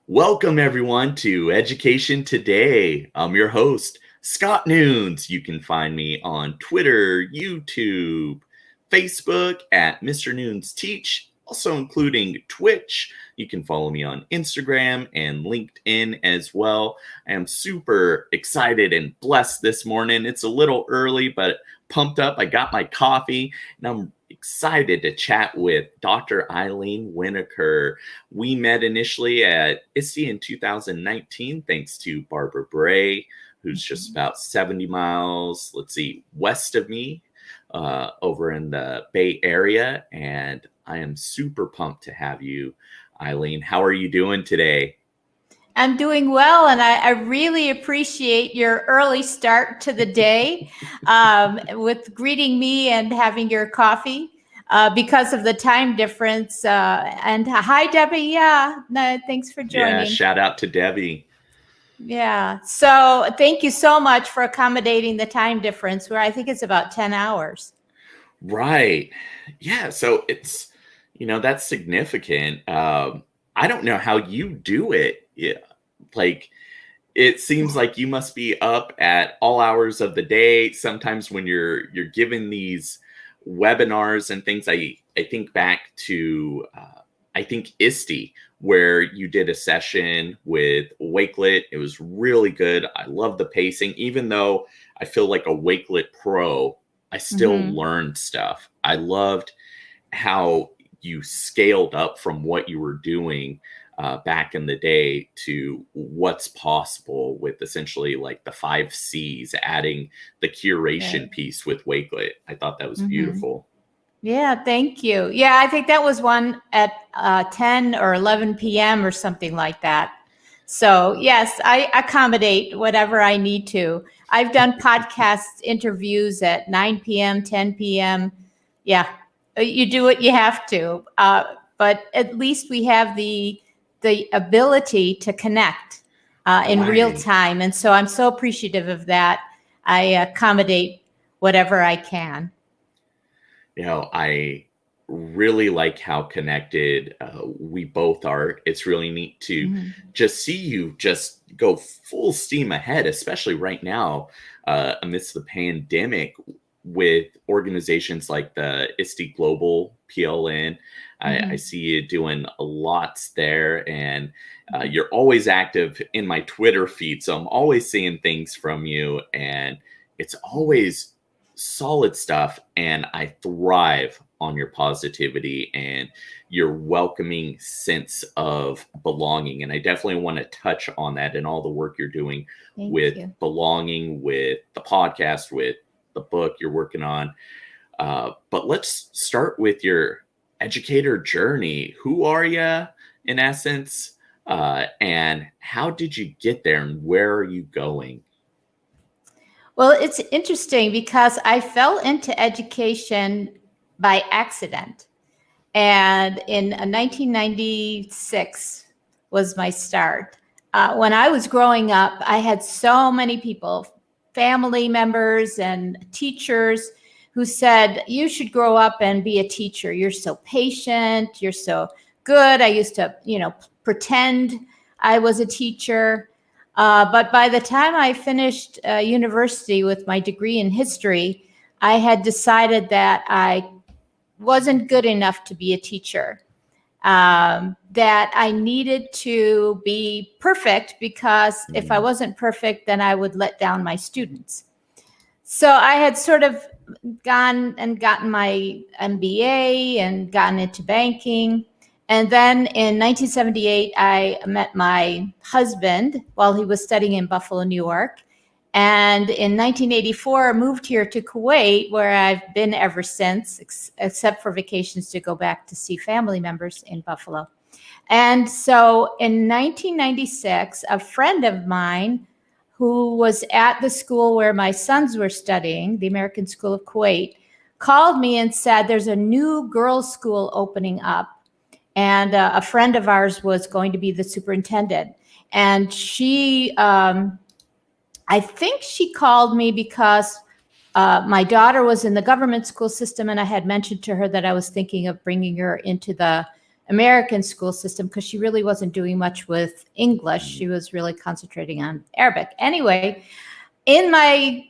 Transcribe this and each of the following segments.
Welcome, everyone, to Education Today. I'm your host, Scott Noons. You can find me on Twitter, YouTube, Facebook at Mr. Noons Teach, also including Twitch. You can follow me on Instagram and LinkedIn as well. I am super excited and blessed this morning. It's a little early, but pumped up. I got my coffee, and I'm excited to chat with Dr. Ilene Winokur. We met initially at ISTE in 2019, thanks to Barbara Bray, who's just about 70 miles, west of me, over in the Bay Area. And I am super pumped to have you, Ilene. How are you doing today? I'm doing well, and I really appreciate your early start to the day with greeting me and having your coffee because of the time difference. And hi, Debbie. Yeah, no, thanks for joining. Yeah, shout out to Debbie. Yeah, so thank you so much for accommodating the time difference, where I think it's about 10 hours. Right. Yeah, so it's, that's significant. I don't know how you do it. Yeah. Like, it seems like you must be up at all hours of the day. Sometimes when you're given these webinars and things, I think back to, I think ISTE, where you did a session with Wakelet. It was really good. I love the pacing. Even though I feel like a Wakelet pro, I still learned stuff. I loved how you scaled up from what you were doing back in the day to what's possible with essentially like the 5 C's, adding the curation piece with Wakelet. I thought that was beautiful. Yeah, thank you. Yeah, I think that was one at 10 or 11 p.m. or something like that. So yes, I accommodate whatever I need to. I've done podcast interviews at 9 p.m., 10 p.m. Yeah, you do what you have to. But at least we have the ability to connect in real time. And so I'm so appreciative of that. I accommodate whatever I can. I really like how connected we both are. It's really neat to just see you just go full steam ahead, especially right now amidst the pandemic, with organizations like the ISTE Global PLN. I see you doing lots there, and you're always active in my Twitter feed. So I'm always seeing things from you, and it's always solid stuff. And I thrive on your positivity and your welcoming sense of belonging. And I definitely want to touch on that and all the work you're doing with belonging, with the podcast, with the book you're working on. But let's start with your educator journey. Who are you, in essence? And how did you get there, and where are you going? Well, it's interesting because I fell into education by accident. And in 1996 was my start. When I was growing up, I had so many people, family members and teachers, who said, you should grow up and be a teacher. You're so patient. You're so good. I used to, pretend I was a teacher. But by the time I finished university with my degree in history, I had decided that I wasn't good enough to be a teacher, that I needed to be perfect, because if I wasn't perfect, then I would let down my students. So I had sort of gone and gotten my MBA and gotten into banking. And then in 1978, I met my husband while he was studying in Buffalo, New York. And in 1984, I moved here to Kuwait, where I've been ever since, except for vacations to go back to see family members in Buffalo. And so in 1996, a friend of mine who was at the school where my sons were studying, the American School of Kuwait, called me and said, there's a new girls' school opening up. And a friend of ours was going to be the superintendent. And she, I think she called me because my daughter was in the government school system, and I had mentioned to her that I was thinking of bringing her into the American school system because she really wasn't doing much with English. She was really concentrating on Arabic. Anyway, in my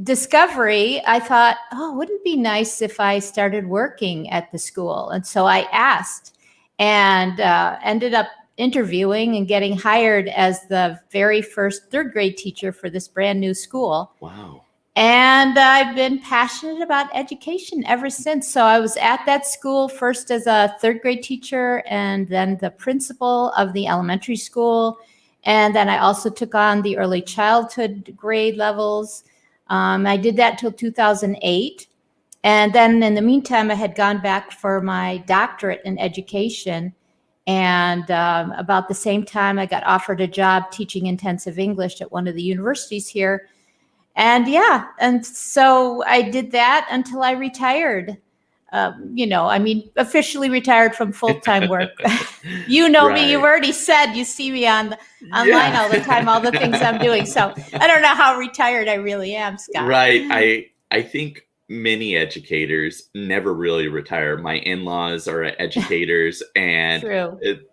discovery, I thought, oh, wouldn't it be nice if I started working at the school? And so I asked and ended up interviewing and getting hired as the very first third grade teacher for this brand new school. Wow. And I've been passionate about education ever since. So I was at that school first as a third grade teacher and then the principal of the elementary school. And then I also took on the early childhood grade levels. I did that till 2008. And then in the meantime, I had gone back for my doctorate in education. And about the same time, I got offered a job teaching intensive English at one of the universities here. And and so I did that until I retired. Officially retired from full-time work. You know me, you've already said, you see me online all the time, all the things I'm doing. So I don't know how retired I really am, Scott. Right. I think many educators never really retire. My in-laws are educators and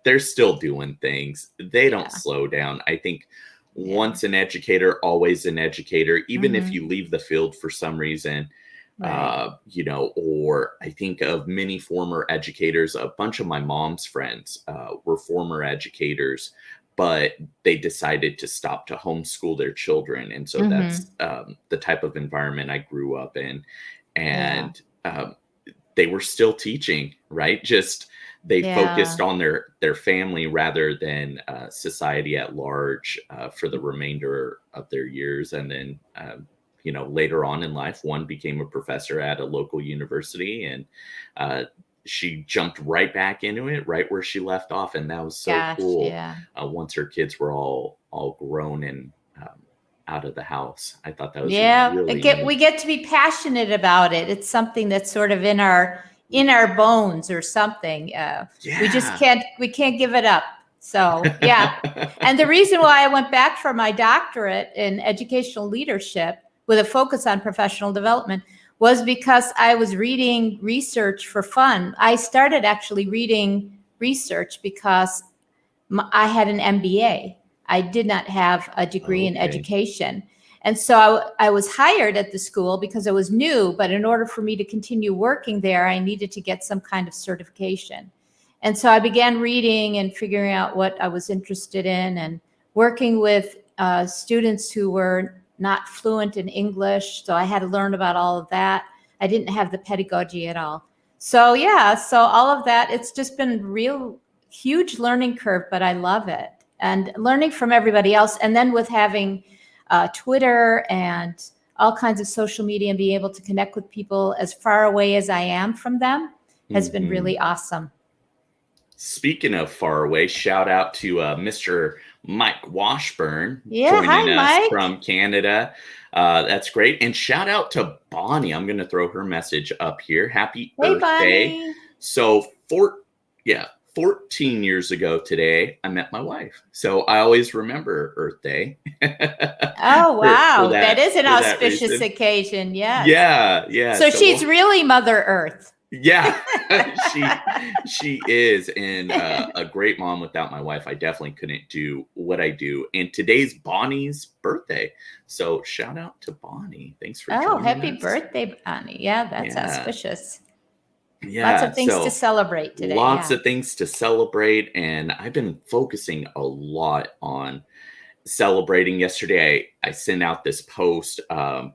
they're still doing things. They don't slow down. I think once an educator, always an educator, even if you leave the field for some reason, or I think of many former educators. A bunch of my mom's friends were former educators, but they decided to stop to homeschool their children. And so that's the type of environment I grew up in. And they were still teaching, right? Just they focused on their family rather than society at large for the remainder of their years. And then, later on in life, one became a professor at a local university, and she jumped right back into it, right where she left off. And that was so cool. Once her kids were all grown and out of the house. I thought that was really we get to be passionate about it. It's something that's sort of in our bones or something. We just can't give it up. So and the reason why I went back for my doctorate in educational leadership with a focus on professional development was because I was reading research for fun. I started actually reading research because I had an MBA. I did not have a degree in education. And so I was hired at the school because I was new, but in order for me to continue working there, I needed to get some kind of certification. And so I began reading and figuring out what I was interested in and working with students who were not fluent in English. So I had to learn about all of that. I didn't have the pedagogy at all. So so all of that, it's just been real huge learning curve, but I love it. And learning from everybody else. And then with having Twitter and all kinds of social media and being able to connect with people as far away as I am from them has been really awesome. Speaking of far away, shout out to Mr. Mike Washburn joining us Mike. From Canada. That's great. And shout out to Bonnie. I'm going to throw her message up here. Happy Earth Day. So 14 years ago today, I met my wife. So I always remember Earth Day. Oh, wow. That is an auspicious occasion. Yes. Yeah. So she's really Mother Earth. Yeah, she is. And a great mom. Without my wife, I definitely couldn't do what I do. And today's Bonnie's birthday. So shout out to Bonnie. Thanks for joining happy us. Birthday, Bonnie. Yeah, that's auspicious. Yeah, lots of things to celebrate today. Lots of things to celebrate. And I've been focusing a lot on celebrating. Yesterday, I sent out this post, how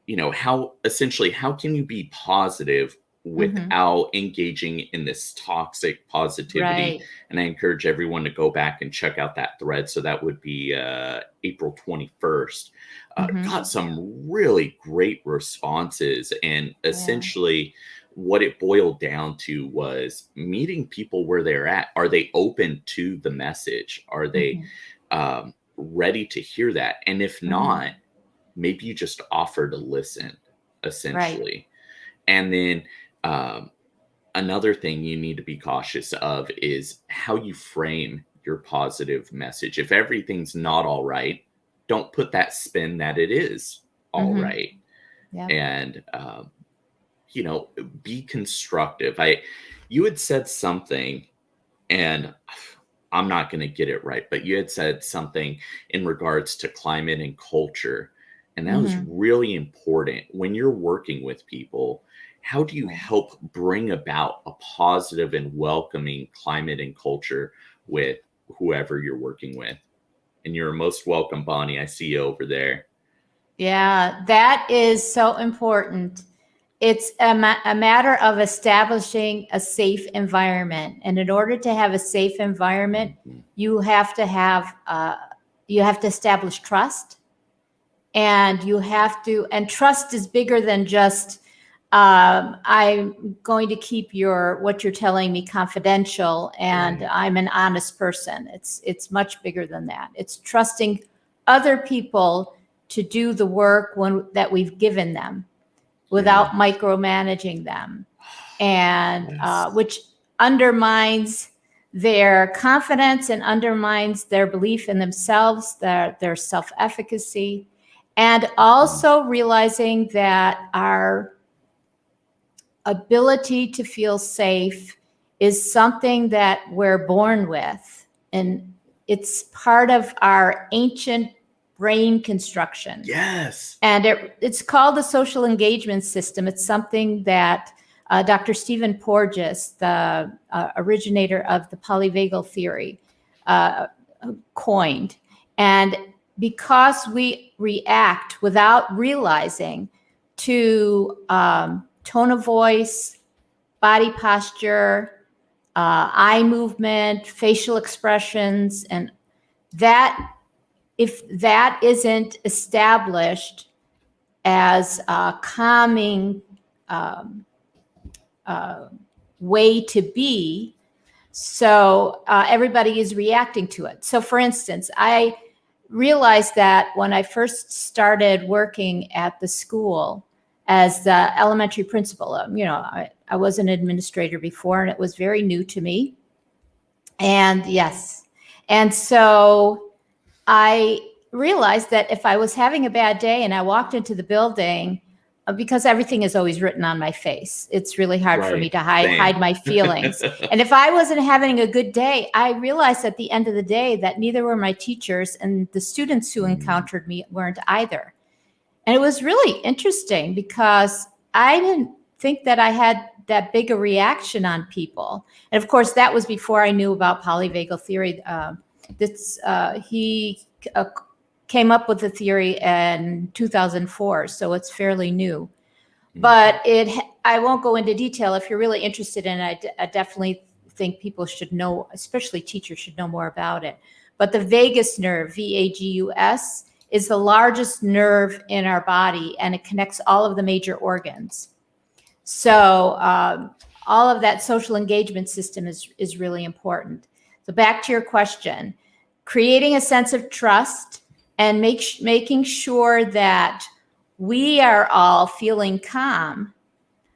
can you be positive without engaging in this toxic positivity? Right. And I encourage everyone to go back and check out that thread. So that would be April 21st. Got some really great responses. And essentially what it boiled down to was meeting people where they're at. Are they open to the message? Are they ready to hear that? And if not, maybe you just offer to listen, essentially. Right. And then another thing you need to be cautious of is how you frame your positive message. If everything's not all right, don't put that spin that it is all right. Yeah. And, be constructive. You had said something And I'm not going to get it right, but you had said something in regards to climate and culture. And that was really important when you're working with people. How do you help bring about a positive and welcoming climate and culture with whoever you're working with? And you're most welcome, Bonnie. I see you over there. Yeah, that is so important. It's a matter of establishing a safe environment. And in order to have a safe environment, you have to have, you have to establish trust. And and trust is bigger than just, I'm going to keep what you're telling me confidential, and I'm an honest person. It's much bigger than that. It's trusting other people to do the work that we've given them without micromanaging them, and which undermines their confidence and undermines their belief in themselves, their self-efficacy, and also realizing that our ability to feel safe is something that we're born with, and it's part of our ancient brain construction. Yes. And it's called the social engagement system. It's something that Dr. Stephen Porges, the originator of the polyvagal theory, coined. And because we react without realizing to tone of voice, body posture, eye movement, facial expressions, and that, if that isn't established as a calming way to be, so everybody is reacting to it. So for instance, I realized that when I first started working at the school as the elementary principal, I was an administrator before, and it was very new to me. And so I realized that if I was having a bad day and I walked into the building, because everything is always written on my face, it's really hard for me to hide my feelings. And if I wasn't having a good day, I realized at the end of the day that neither were my teachers, and the students who encountered me weren't either. And it was really interesting because I didn't think that I had that big a reaction on people. And of course, that was before I knew about polyvagal theory. He came up with the theory in 2004, so it's fairly new. But I won't go into detail. If you're really interested in it, I definitely think people should know, especially teachers should know more about it. But the vagus nerve, VAGUS, is the largest nerve in our body, and it connects all of the major organs. So all of that social engagement system is really important. So back to your question, creating a sense of trust and making sure that we are all feeling calm.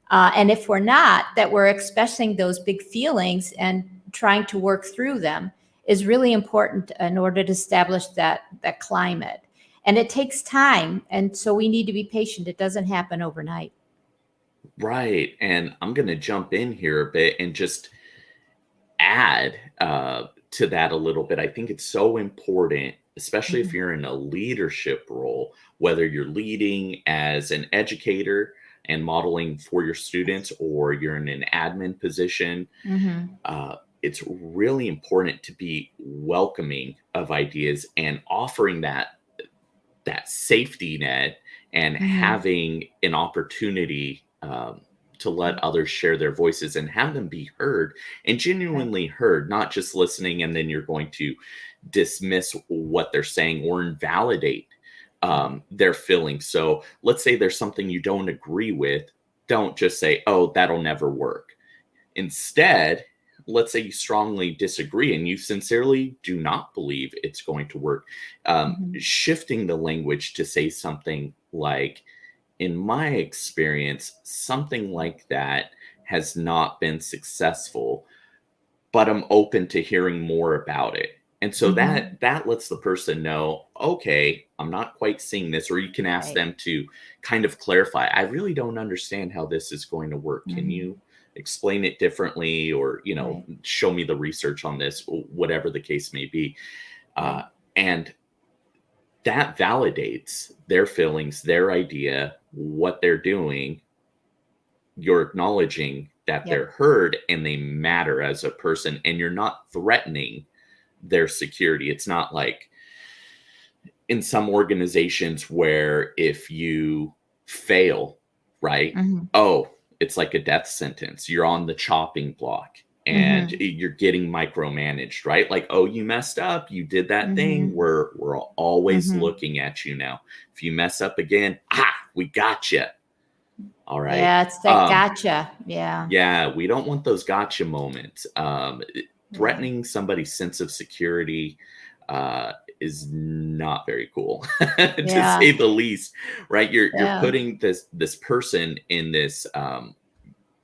And if we're not, that we're expressing those big feelings and trying to work through them is really important in order to establish that climate. And it takes time. And so we need to be patient. It doesn't happen overnight. Right. And I'm going to jump in here a bit and just add to that a little bit. I think it's so important, especially if you're in a leadership role, whether you're leading as an educator and modeling for your students, or you're in an admin position. It's really important to be welcoming of ideas and offering that safety net, and having an opportunity to let others share their voices and have them be heard and genuinely heard, not just listening and then you're going to dismiss what they're saying or invalidate their feelings. So let's say there's something you don't agree with. Don't just say, oh, that'll never work. Instead, let's say you strongly disagree and you sincerely do not believe it's going to work. Shifting the language to say something like, in my experience, something like that has not been successful, but I'm open to hearing more about it. And so that lets the person know, okay, I'm not quite seeing this. Or you can ask them to kind of clarify, I really don't understand how this is going to work. Can you explain it differently, or, Right. show me the research on this, whatever the case may be. And that validates their feelings, their idea, what they're doing. You're acknowledging that Yep. they're heard and they matter as a person, and you're not threatening their security. It's not like in some organizations where if you fail, right? Mhm. Oh, it's like a death sentence. You're on the chopping block and Mhm. you're getting micromanaged, right? Like, oh, you messed up, you did that thing. Mhm. We're always Mhm. looking at you now. If you mess up again, we got you. All right. Yeah, it's that gotcha. Yeah. Yeah, we don't want those gotcha moments. Right. Threatening somebody's sense of security is not very cool, to Yeah. say the least. Right? You're Yeah. putting this person in this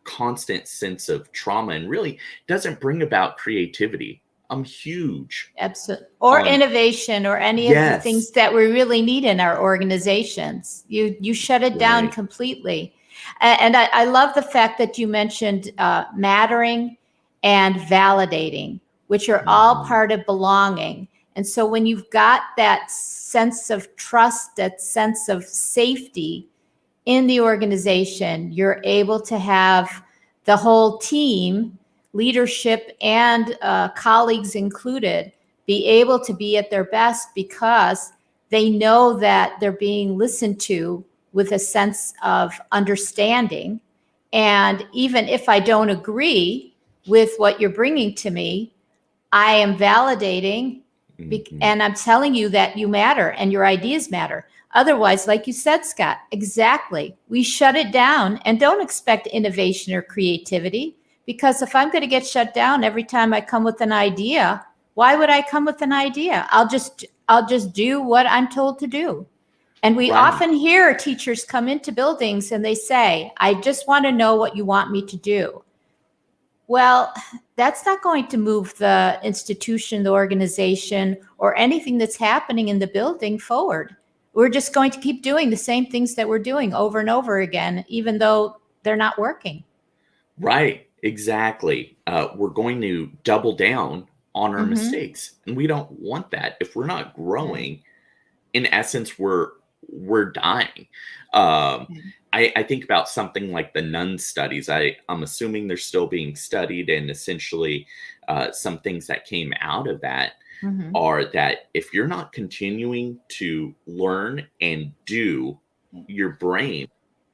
constant sense of trauma, and really doesn't bring about creativity. I'm huge Absolutely. Or on innovation or any of the yes, things that we really need in our organizations. You shut it down right, completely. And I love the fact that you mentioned mattering and validating, which are all mhm, part of belonging. And so when you've got that sense of trust, that sense of safety in the organization, you're able to have the whole team, leadership and colleagues included, be able to be at their best because they know that they're being listened to with a sense of understanding. And even if I don't agree with what you're bringing to me, I am validating mhm. and I'm telling you that you matter and your ideas matter. Otherwise, like you said, Scott, exactly. We shut it down and don't expect innovation or creativity, because if I'm going to get shut down every time I come with an idea, why would I come with an idea? I'll just do what I'm told to do. And we Right. often hear teachers come into buildings and they say, I just want to know what you want me to do. Well, that's not going to move the institution, the organization, or anything that's happening in the building forward. We're just going to keep doing the same things that we're doing over and over again, even though they're not working. Right, exactly. We're going to double down on our Mm-hmm. mistakes, and we don't want that. If we're not Right. growing, in essence, we're dying. Um, I think about something like the nun studies. I'm assuming they're still being studied, and essentially, some things that came out of that Mm-hmm. are that if you're not continuing to learn and do, your brain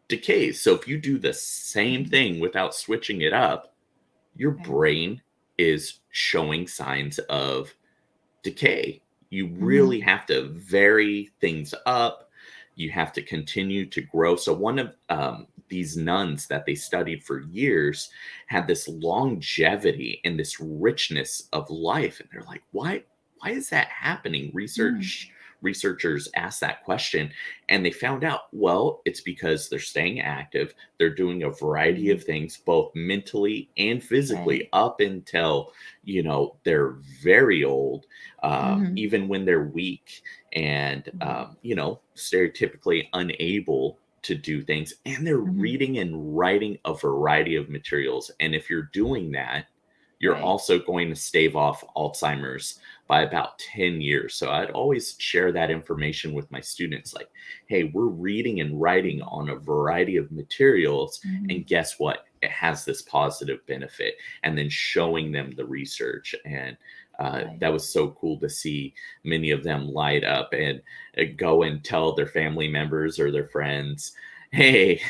decays. So if you do the same thing without switching it up, your Right. brain is showing signs of decay. You Mm-hmm. really have to vary things up. You have to continue to grow. So one of these nuns that they studied for years had this longevity and this richness of life, and they're like, why is that happening? Researchers asked that question, and they found out, well, it's because they're staying active. They're doing a variety Mm-hmm. of things, both mentally and Right. physically, up until they're very old, Mm-hmm. even when they're weak and stereotypically unable to do things, and they're Mm-hmm. reading and writing a variety of materials. And if you're doing that, you're Right. also going to stave off Alzheimer's by about 10 years. So I'd always share that information with my students, like, hey, we're reading and writing on a variety of materials, Mm-hmm. and guess what? It has this positive benefit, and then showing them the research. And Right. that was so cool to see many of them light up and go and tell their family members or their friends, hey,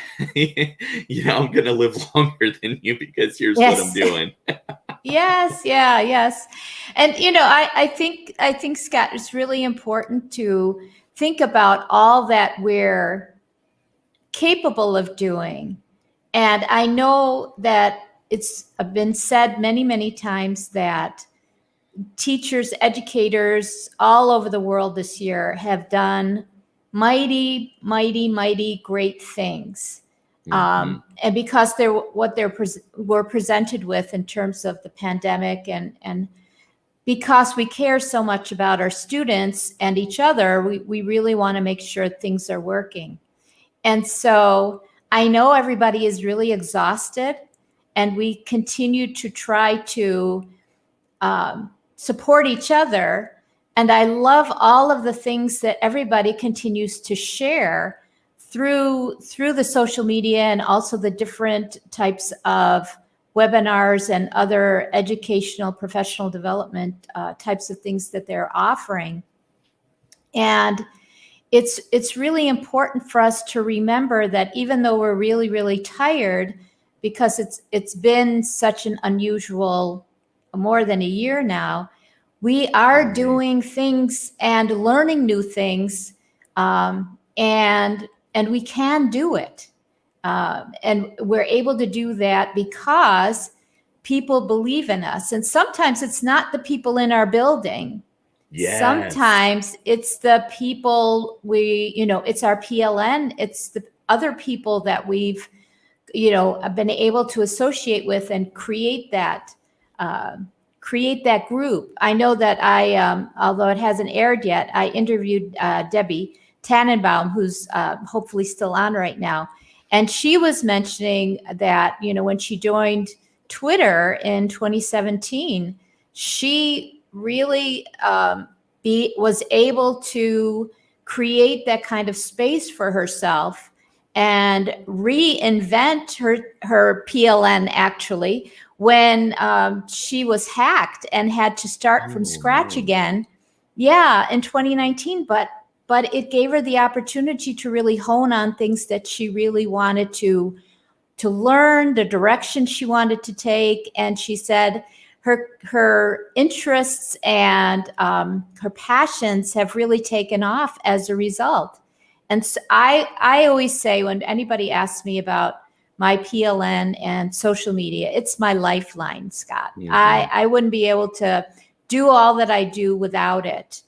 I'm going to live longer than you because here's what I'm Yes. doing. Yes, yeah, yes. And I think Scott, it's really important to think about all that we're capable of doing. And I know that it's been said many, many times that teachers, educators all over the world this year have done mighty, mighty, mighty great things. Mhm. And because they're what were presented with in terms of the pandemic, and because we care so much about our students and each other, we really want to make sure things are working. And so I know everybody is really exhausted. and we continue to try to support each other. And I love all of the things that everybody continues to share through the social media, and also the different types of webinars and other educational professional development types of things that they're offering. And it's really important for us to remember that even though we're really, really tired, because it's been such an unusual more than a year now, we are doing things and learning new things, and we can do it. And we're able to do that because people believe in us. And sometimes it's not the people in our building. Yes. Sometimes it's the people it's our PLN, it's the other people that we've, been able to associate with and create that group. I know that although it hasn't aired yet, I interviewed Debbie Tannenbaum, who's hopefully still on right now. And she was mentioning that, when she joined Twitter in 2017, she really was able to create that kind of space for herself and reinvent her PLN, actually, when she was hacked and had to start from scratch again. Yeah, in 2019. But it gave her the opportunity to really hone on things that she really wanted to learn, the direction she wanted to take. And she said her interests and her passions have really taken off as a result. And so I always say, when anybody asks me about my PLN and social media, it's my lifeline, Scott. Mm-hmm. I wouldn't be able to do all that I do without it.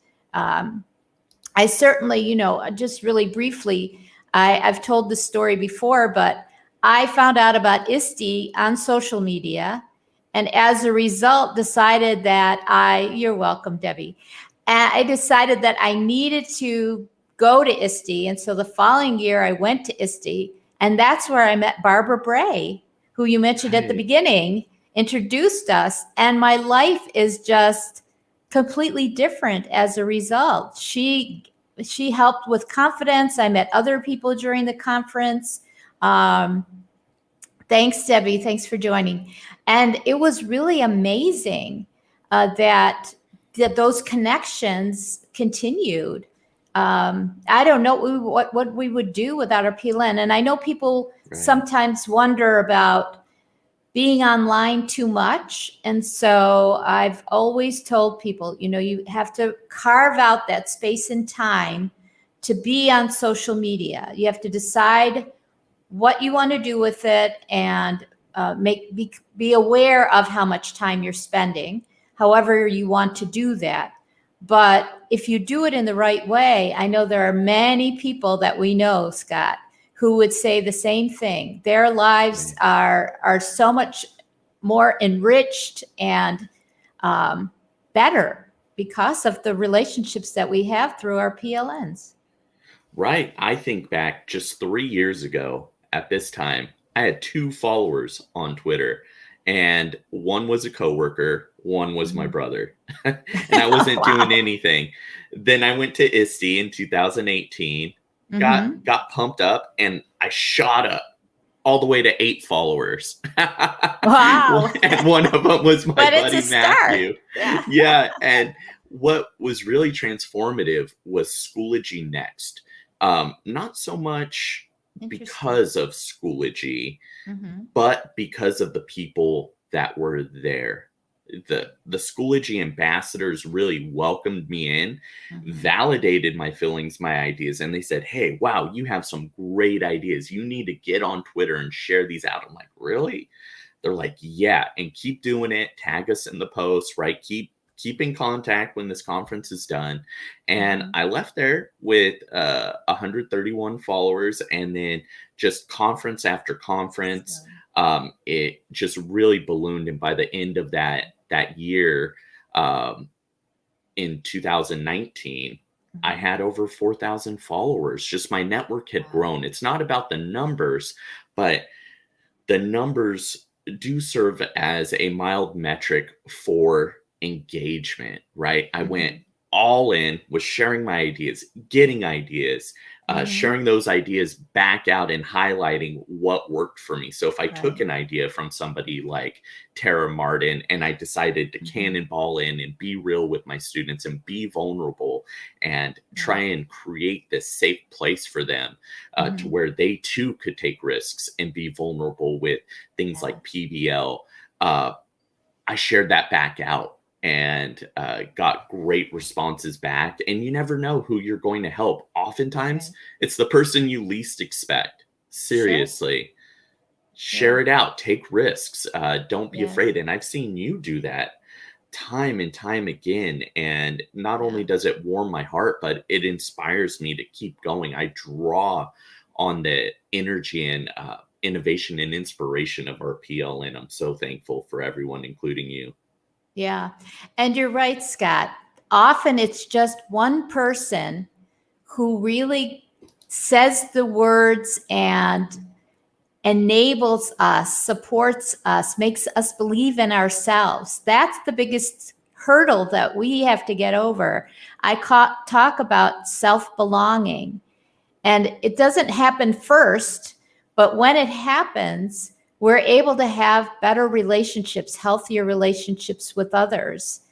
I certainly, just really briefly, I've told this story before, but I found out about ISTE on social media, and as a result decided that you're welcome, Debbie. And I decided that I needed to go to ISTE. And so the following year I went to ISTE, and that's where I met Barbara Bray, who you mentioned at the beginning, introduced us. And my life is just completely different as a result. She helped with confidence. I met other people during the conference. Thanks, Debbie. Thanks for joining. And it was really amazing that those connections continued. I don't know what we would do without our PLN. And I know people sometimes wonder about being online too much. And so I've always told people, you have to carve out that space and time to be on social media. You have to decide what you want to do with it, and be aware of how much time you're spending, however you want to do that. But if you do it in the right way, I know there are many people that we know, Scott, who would say the same thing. Their lives are so much more enriched and better because of the relationships that we have through our PLNs. Right. I think back just 3 years ago at this time, I had 2 followers on Twitter, and one was a coworker, one was my brother, and I wasn't doing anything. Then I went to ISTE in 2018. Got pumped up, and I shot up all the way to 8 followers. Wow. And one of them was my buddy Matthew. Yeah. And what was really transformative was Schoology Next. Not so much because of Schoology, but because of the people that were there. The Schoology ambassadors really welcomed me in, validated my feelings, my ideas, and they said, hey, wow, you have some great ideas. You need to get on Twitter and share these out. I'm like, really? They're like, yeah, and keep doing it. Tag us in the posts, right? Keep in contact when this conference is done. And I left there with 131 followers, and then just conference after conference. It just really ballooned. And by the end of that year, in 2019, I had over 4,000 followers. Just my network had grown. It's not about the numbers, but the numbers do serve as a mild metric for engagement, right? I went all in, was sharing my ideas, getting ideas, sharing those ideas back out and highlighting what worked for me. So if I took Right. an idea from somebody like Tara Martin and I decided to cannonball in and be real with my students and be vulnerable and try and create this safe place for them to where they too could take risks and be vulnerable with things like PBL, I shared that back out and got great responses back. And you never know who you're going to help. Oftentimes, it's the person you least expect. Sure. Seriously, share Yeah. it out, take risks, don't be Yes. afraid. And I've seen you do that time and time again. And not Yeah. only does it warm my heart, but it inspires me to keep going. I draw on the energy and innovation and inspiration of our PL, and I'm so thankful for everyone, including you. Yeah. And you're right, Scott. Often it's just one person who really says the words and enables us, supports us, makes us believe in ourselves. That's the biggest hurdle that we have to get over. I talk about self-belonging, and it doesn't happen first, but when it happens, we're able to have better relationships, healthier relationships with others,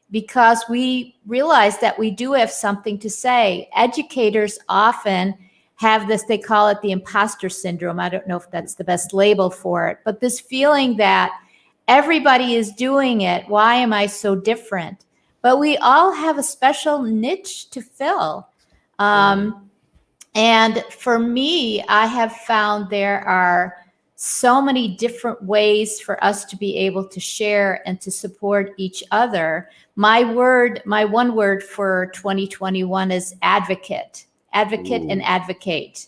because we realize that we do have something to say. Educators often have this, they call it the imposter syndrome. I don't know if that's the best label for it, but this feeling that everybody is doing it. Why am I so different? But we all have a special niche to fill. And for me, I have found there are so many different ways for us to be able to share and to support each other. My one word for 2021 is advocate, and advocate.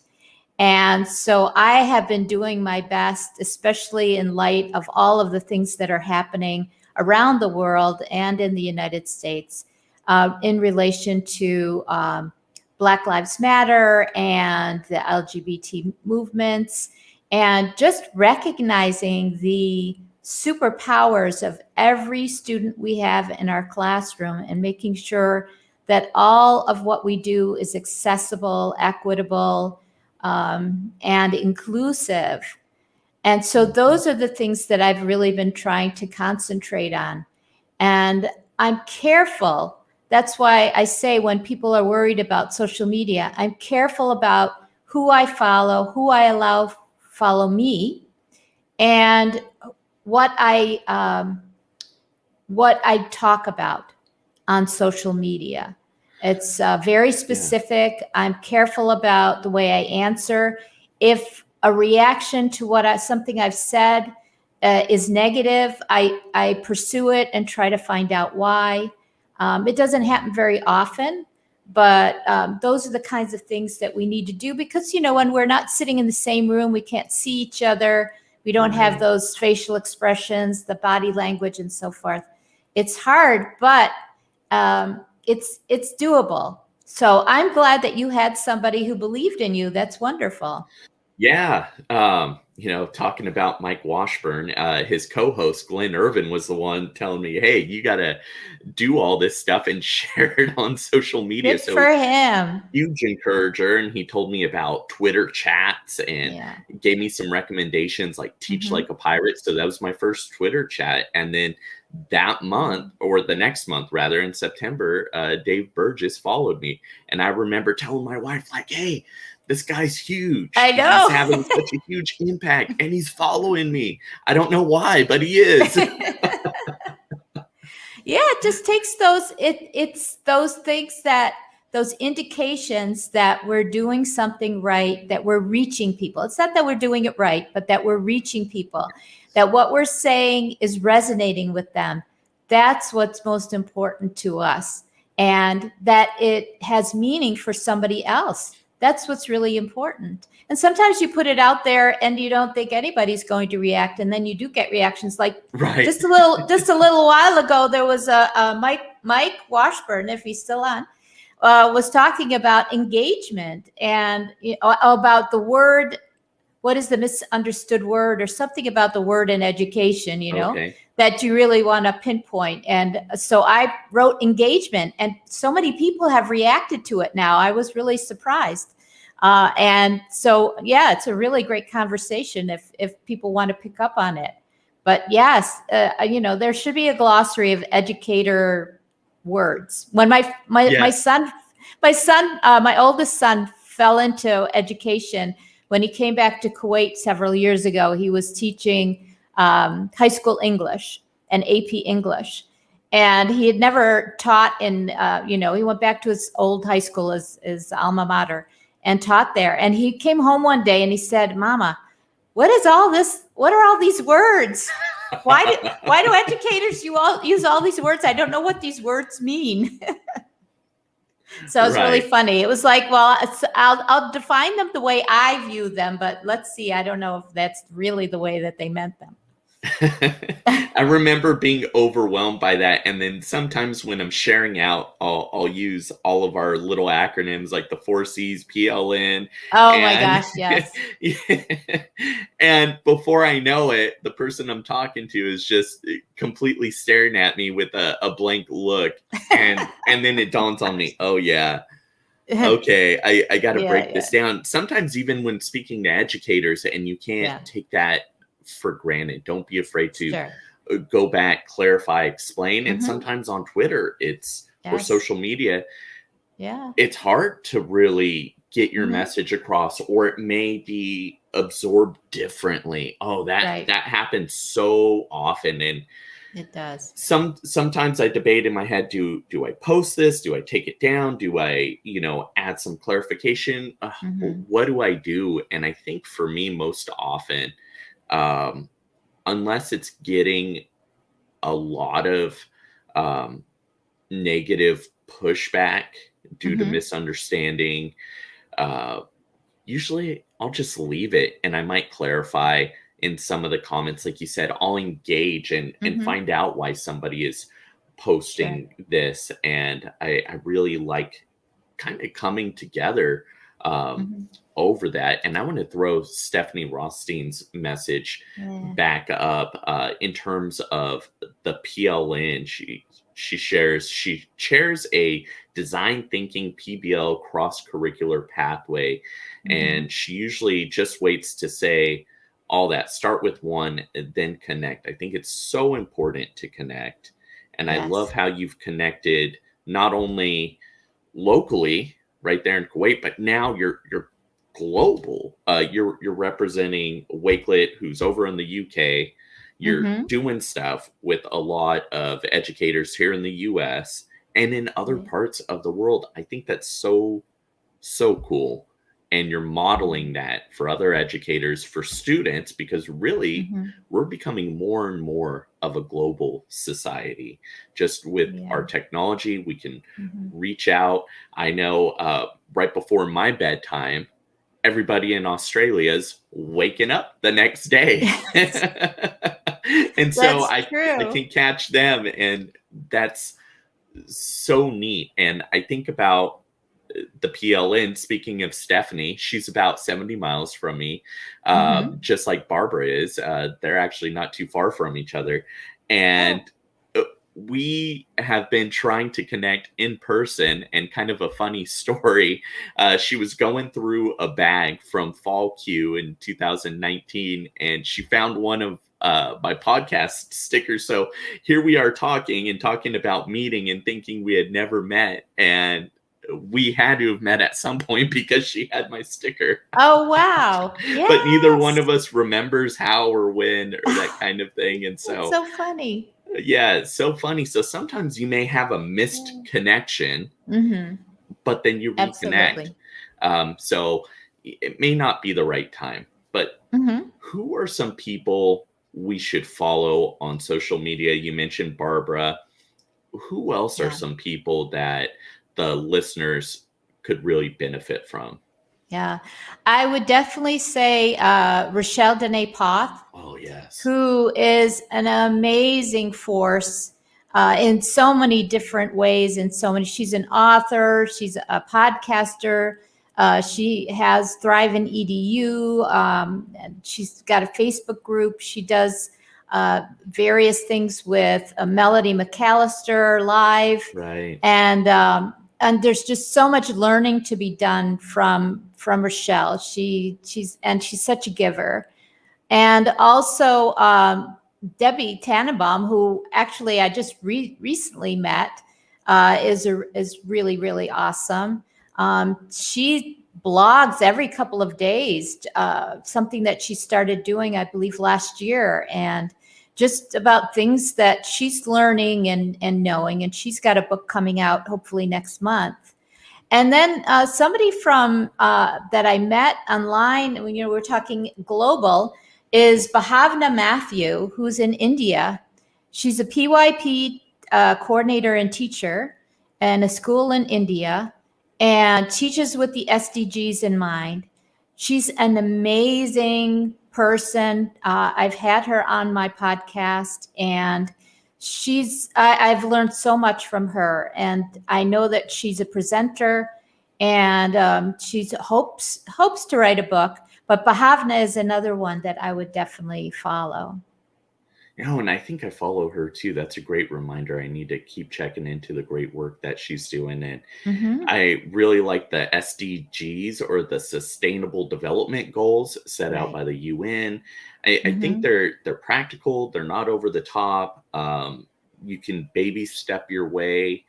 And so I have been doing my best, especially in light of all of the things that are happening around the world and in the United States, in relation to Black Lives Matter and the LGBT movements, and just recognizing the superpowers of every student we have in our classroom and making sure that all of what we do is accessible, equitable, and inclusive. And so those are the things that I've really been trying to concentrate on. And I'm careful. That's why I say when people are worried about social media, I'm careful about who I follow, who I allow follow me, and what I talk about on social media. It's very specific. I'm careful about the way I answer. If a reaction to something I've said is negative, I pursue it and try to find out why. It doesn't happen very often, but those are the kinds of things that we need to do, because, when we're not sitting in the same room, we can't see each other. We don't have those facial expressions, the body language, and so forth. It's hard, but it's doable. So I'm glad that you had somebody who believed in you. That's wonderful. Yeah. Talking about Mike Washburn, his co-host Glenn Irvin was the one telling me, hey, you got to do all this stuff and share it on social media. Good for him. Huge encourager. And he told me about Twitter chats and gave me some recommendations like Teach Like a Pirate. So that was my first Twitter chat. And then that month, or the next month rather, in September, Dave Burgess followed me. And I remember telling my wife, like, hey, this guy's huge. I know. He's having such a huge impact and he's following me. I don't know why, but he is. Yeah, it just takes it's those things, those indications that we're doing something right, that we're reaching people. It's not that we're doing it right, but that we're reaching people, that what we're saying is resonating with them. That's what's most important to us, and that it has meaning for somebody else. That's what's really important. And sometimes you put it out there and you don't think anybody's going to react, and then you do get reactions. Like just a little while ago, there was a Mike Washburn, if he's still on, was talking about engagement and about the word what is the misunderstood word or something about the word in education, Okay. that you really want to pinpoint. And so I wrote engagement, and so many people have reacted to it now. I was really surprised. And so, yeah, it's a really great conversation if people want to pick up on it. But yes, there should be a glossary of educator words. When my oldest son fell into education, when he came back to Kuwait several years ago, he was teaching high school English and AP English. And he had never taught he went back to his old high school, his alma mater, and taught there. And he came home one day and he said, "Mama, what is all this? What are all these words? Why do educators use all these words? I don't know what these words mean." So it's really funny. It was like, well, I'll define them the way I view them, but let's see. I don't know if that's really the way that they meant them. I remember being overwhelmed by that, and then sometimes when I'm sharing out, I'll use all of our little acronyms like the 4Cs, PLN. Oh my gosh, yes. And before I know it, the person I'm talking to is just completely staring at me with a blank look, and then it dawns on me, oh yeah. Okay, I got to break this down. Sometimes even when speaking to educators, and you can't take that for granted. Don't be afraid to go back, clarify, explain. And sometimes on Twitter, or social media, it's hard to really get your message across, or it may be absorbed differently. Oh, that happens so often. And it does. Sometimes I debate in my head, do I post this? Do I take it down? Do I, add some clarification? What do I do? And I think for me, most often, unless it's getting a lot of negative pushback due to misunderstanding, usually I'll just leave it, and I might clarify in some of the comments. Like you said, I'll engage and find out why somebody is posting this. And I really like kind of coming together over that. And I want to throw Stephanie Rothstein's message back up in terms of the PLN. She chairs a design thinking PBL cross-curricular pathway. And she usually just waits to say all that. Start with one and then connect. I think it's so important to connect. And I love how you've connected not only locally right there in Kuwait, but now you're global. You're representing Wakelet, who's over in the UK. You're doing stuff with a lot of educators here in the US and in other parts of the world. I think that's so cool. And you're modeling that for other educators, for students, because really we're becoming more and more of a global society. Just with our technology, we can reach out. I know right before my bedtime, everybody in Australia is waking up the next day. And so I can catch them, and that's so neat. And I think about the PLN, speaking of Stephanie, she's about 70 miles from me, just like Barbara is. They're actually not too far from each other. And we have been trying to connect in person. And kind of a funny story, she was going through a bag from Fall Q in 2019, and she found one of my podcast stickers. So here we are talking about meeting and thinking we had never met. And we had to have met at some point because she had my sticker. Oh, wow. Yes. But neither one of us remembers how or when or that kind of thing. And so it's so funny. Yeah, it's so funny. So sometimes you may have a missed connection, but then you reconnect. So it may not be the right time. But who are some people we should follow on social media? You mentioned Barbara. Who else are some people that the listeners could really benefit from? Yeah, I would definitely say Rochelle Dene Poth. Oh, yes. Who is an amazing force in so many different ways. She's an author, she's a podcaster, She has Thrive in EDU. And she's got a Facebook group. She does various things with Melody McAllister live. Right. And there's just so much learning to be done from Rochelle. She's such a giver. And also Debbie Tannenbaum, who actually I just recently met, is really, really awesome. She blogs every couple of days, something that she started doing, I believe, last year, and just about things that she's learning and knowing. And she's got a book coming out hopefully next month. And then somebody from that I met online, when we're talking global, is Bhavna Matthew, who's in India. She's a PYP coordinator and teacher in a school in India, and teaches with the SDGs in mind. She's an amazing person. I've had her on my podcast, and I've learned so much from her, and I know that she's a presenter, and she hopes to write a book. But Bhavna is another one that I would definitely follow. And I think I follow her too. That's a great reminder. I need to keep checking into the great work that she's doing. And I really like the SDGs, or the Sustainable Development Goals set out by the UN. I think they're practical. They're not over the top. You can baby step your way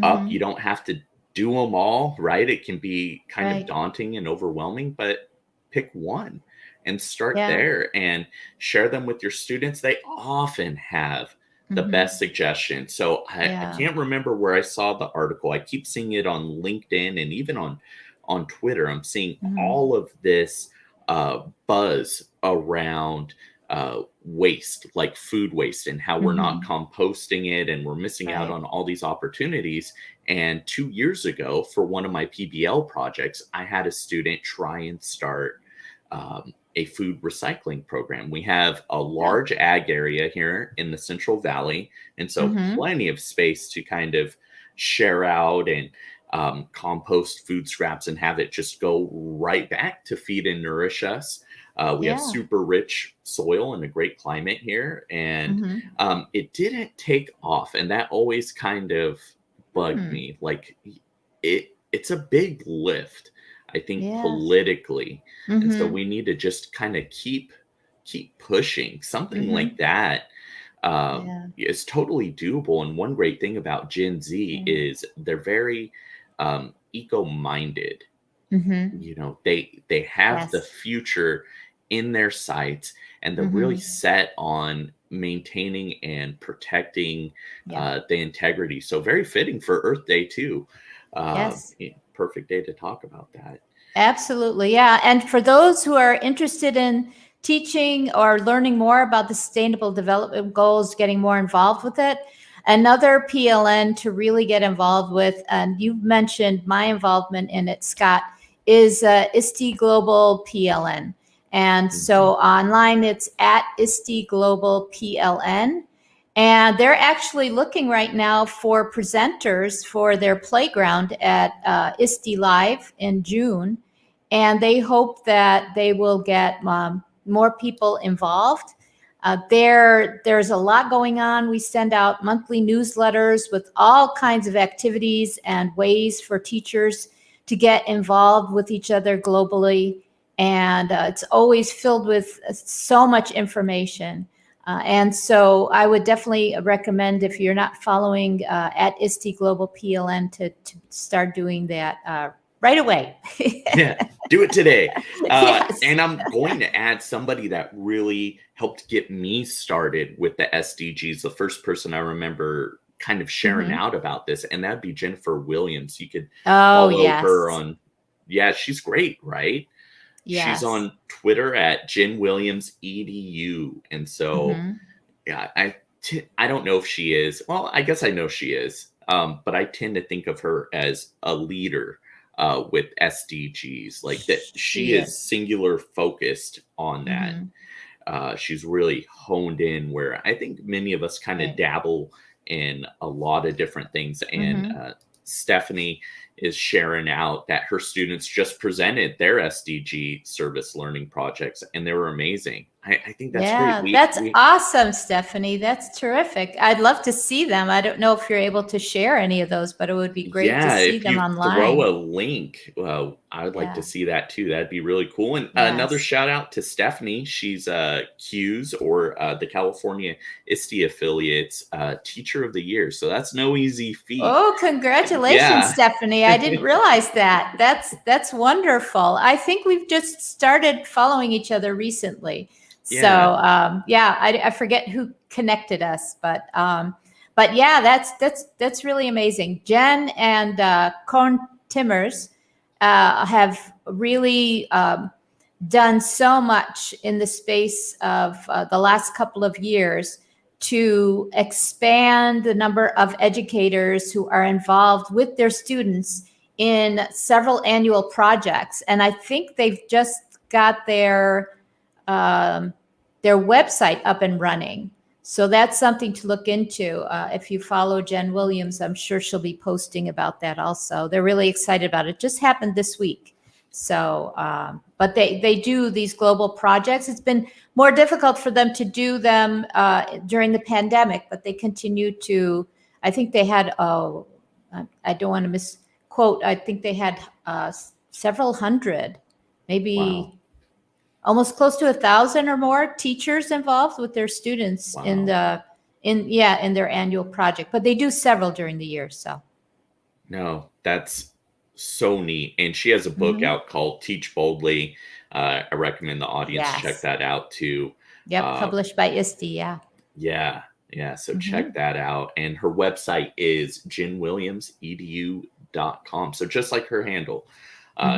up. You don't have to do them all, right? It can be kind of daunting and overwhelming, but pick one and start there and share them with your students. They often have the best suggestions. So I can't remember where I saw the article. I keep seeing it on LinkedIn and even on Twitter. I'm seeing all of this buzz around waste, like food waste, and how we're not composting it, and we're missing out on all these opportunities. And 2 years ago, for one of my PBL projects, I had a student try and start a food recycling program. We have a large ag area here in the Central Valley, and so plenty of space to kind of share out and compost food scraps and have it just go right back to feed and nourish us. We have super rich soil and a great climate here, and it didn't take off, and that always kind of bugged me. Like, it's a big lift, I think, politically. And so we need to just kind of keep pushing. Something like that is totally doable. And one great thing about Gen Z is they're very eco-minded. They have the future in their sights, and they're really set on maintaining and protecting the integrity. So very fitting for Earth Day too. Perfect day to talk about that. Absolutely. Yeah. And for those who are interested in teaching or learning more about the Sustainable Development Goals, getting more involved with it, another PLN to really get involved with, and you've mentioned my involvement in it, Scott, is ISTE Global PLN. And so online it's at ISTE Global PLN. And they're actually looking right now for presenters for their playground at ISTE Live in June. And they hope that they will get more people involved. There's a lot going on. We send out monthly newsletters with all kinds of activities and ways for teachers to get involved with each other globally. And it's always filled with so much information. And so I would definitely recommend, if you're not following at ISTE Global PLN, to start doing that right away. Do it today. And I'm going to add somebody that really helped get me started with the SDGs. The first person I remember kind of sharing out about this, and that'd be Jennifer Williams. You could follow her on, she's great, right? Yes. She's on Twitter at Jen Williams EDU. And so, I don't know if she is. Well, I guess I know she is. But I tend to think of her as a leader with SDGs, like that. She is singular focused on that. She's really honed in, where I think many of us kind of dabble in a lot of different things. And Stephanie is sharing out that her students just presented their SDG service learning projects, and they were amazing. I think that's great. Yeah, that's awesome, Stephanie. That's terrific. I'd love to see them. I don't know if you're able to share any of those, but it would be great to see if them you online. throw a link, I would like to see that too. That'd be really cool. And another shout out to Stephanie. She's Q's, or the California ISTE affiliates Teacher of the Year. So that's no easy feat. Oh, congratulations, Stephanie. I didn't realize that. That's wonderful. I think we've just started following each other recently. So I forget who connected us, but yeah, that's really amazing. Jen and Korn Timmers have really done so much in the space of the last couple of years to expand the number of educators who are involved with their students in several annual projects. And I think they've just got their website up and running. So that's something to look into. If you follow Jen Williams, I'm sure she'll be posting about that also. They're really excited about it. Just happened this week. So, but they do these global projects. It's been more difficult for them to do them during the pandemic, but they continue to. I think they had, I don't want to misquote, I think they had several hundred, maybe almost close to 1,000 or more teachers involved with their students in their annual project. But they do several during the year. So, no, that's so neat. And she has a book out called Teach Boldly. I recommend the audience check that out too. Yep, published by ISTE. Yeah. So check that out. And her website is jenwilliamsedu.com. So just like her handle.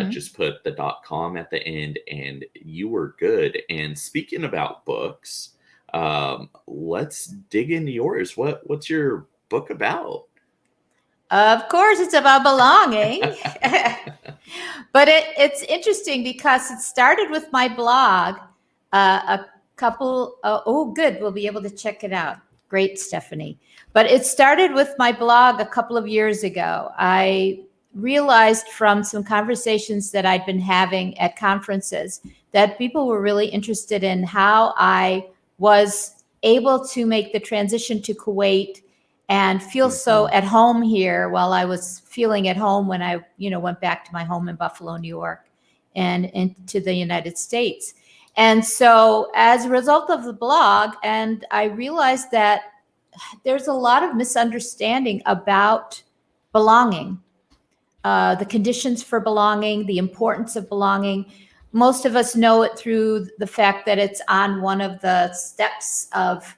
Just put the .com at the end and you were good. And speaking about books, let's dig into yours. What's your book about? Of course, it's about belonging. But it's interesting because it started with my blog. A couple, good, we'll be able to check it out. Great, Stephanie. But it started with my blog a couple of years ago. I realized from some conversations that I'd been having at conferences that people were really interested in how I was able to make the transition to Kuwait and feel so at home here while I was feeling at home when I, went back to my home in Buffalo, New York, and into the United States. And so as a result of the blog, and I realized that there's a lot of misunderstanding about belonging. The conditions for belonging, the importance of belonging. Most of us know it through the fact that it's on one of the steps of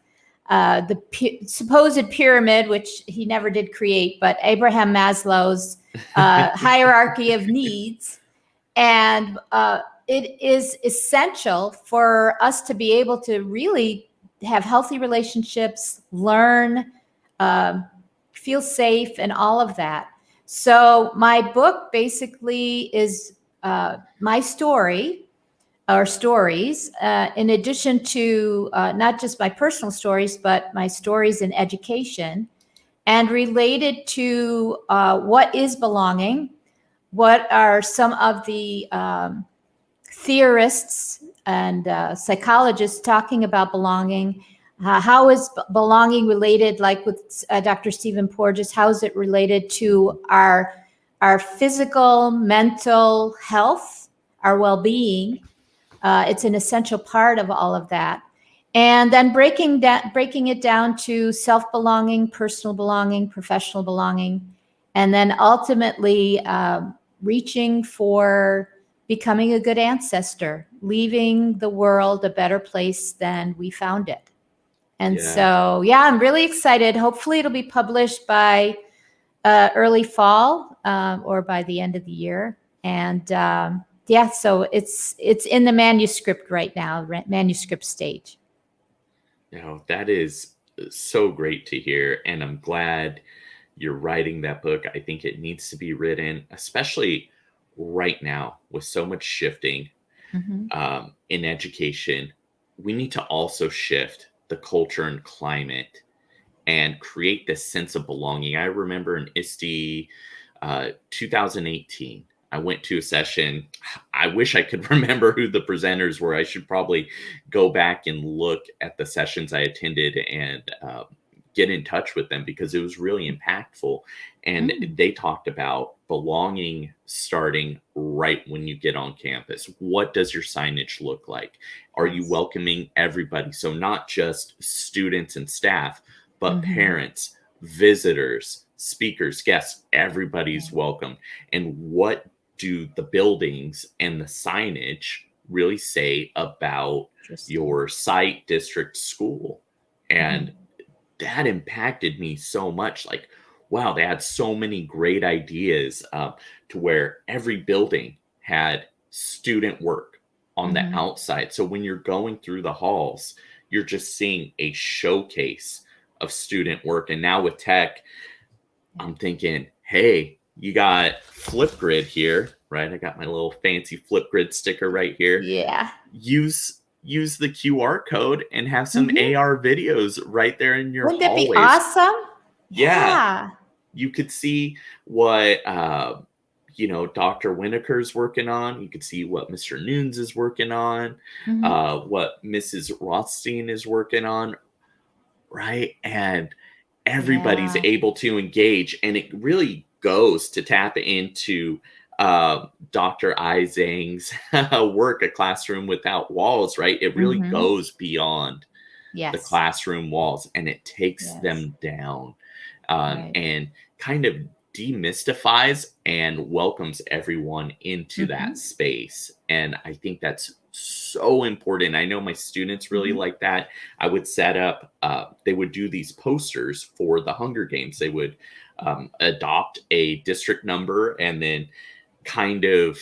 the supposed pyramid, which he never did create, but Abraham Maslow's hierarchy of needs. And it is essential for us to be able to really have healthy relationships, learn, feel safe, and all of that. So my book basically is my story or stories, in addition to not just my personal stories, but my stories in education, and related to what is belonging, what are some of the theorists and psychologists talking about belonging, how is belonging related, like with Dr. Stephen Porges, how is it related to our physical, mental health, our well-being? It's an essential part of all of that. And then breaking it down to self-belonging, personal belonging, professional belonging, and then ultimately reaching for becoming a good ancestor, leaving the world a better place than we found it. And so, I'm really excited. Hopefully it'll be published by early fall or by the end of the year. And so it's in the manuscript right now, manuscript stage. That is so great to hear. And I'm glad you're writing that book. I think it needs to be written, especially right now with so much shifting in education. We need to also shift the culture and climate and create this sense of belonging. I remember in ISTE 2018. I went to a session. I wish I could remember who the presenters were. I should probably go back and look at the sessions I attended and get in touch with them, because it was really impactful. And they talked about belonging starting right when you get on campus. What does your signage look like? Are you welcoming everybody? So not just students and staff, but parents, visitors, speakers, guests, everybody's welcome. And what do the buildings and the signage really say about your site, district, school? And that impacted me so much. Like, wow, they had so many great ideas, to where every building had student work on the outside. So when you're going through the halls, you're just seeing a showcase of student work. And now with tech, I'm thinking, hey, you got Flipgrid here, right? I got my little fancy Flipgrid sticker right here. Yeah. Use the QR code and have some AR videos right there in your Wouldn't hallways. that be awesome? Yeah. You could see what Dr. Winokur's working on. You could see what Mr. Nunes is working on, what Mrs. Rothstein is working on, right? And everybody's able to engage, and it really goes to tap into Dr. Zhang's work, A Classroom Without Walls, right? It really goes beyond the classroom walls, and it takes them down, and kind of demystifies and welcomes everyone into that space. And I think that's so important. I know my students really like that. I would set up, they would do these posters for the Hunger Games. They would adopt a district number and then kind of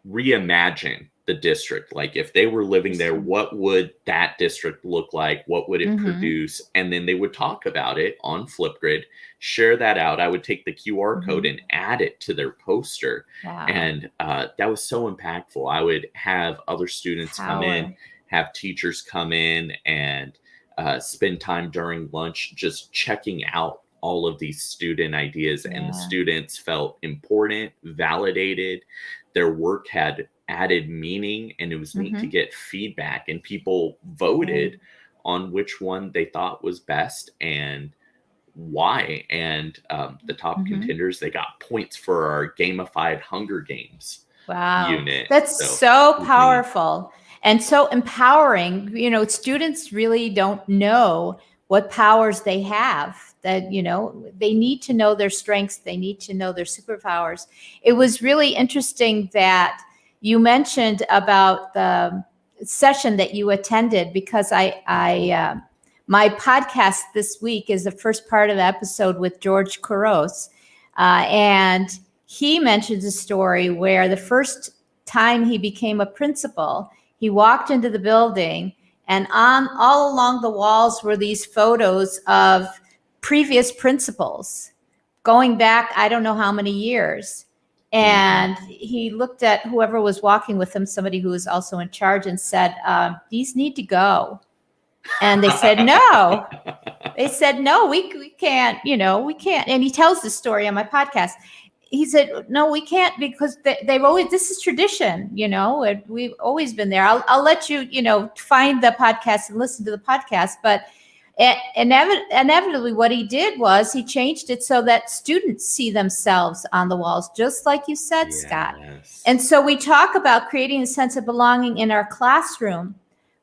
reimagine the district. Like, if they were living there, what would that district look like? What would it produce? And then they would talk about it on Flipgrid, share that out. I would take the QR code and add it to their poster. And that was so impactful. I would have other students come in, have teachers come in, and spend time during lunch just checking out all of these student ideas. And the students felt important, validated. Their work had added meaning, and it was neat to get feedback, and people voted on which one they thought was best and why. And the top contenders, they got points for our gamified Hunger Games unit. That's so powerful and so empowering. Students really don't know what powers they have, that, they need to know their strengths. They need to know their superpowers. It was really interesting that you mentioned about the session that you attended, because I my podcast this week is the first part of the episode with George Couros, and he mentions a story where the first time he became a principal, he walked into the building, and all along the walls were these photos of previous principals going back, I don't know how many years. And he looked at whoever was walking with him, somebody who was also in charge, and said, these need to go. And they said, no. They said, no, we can't, we can't. And he tells this story on my podcast. He said, no, we can't, because they've always, this is tradition, and we've always been there. I'll let you, find the podcast and listen to the podcast. But inevitably, what he did was he changed it so that students see themselves on the walls, just like you said, Scott. And so we talk about creating a sense of belonging in our classroom,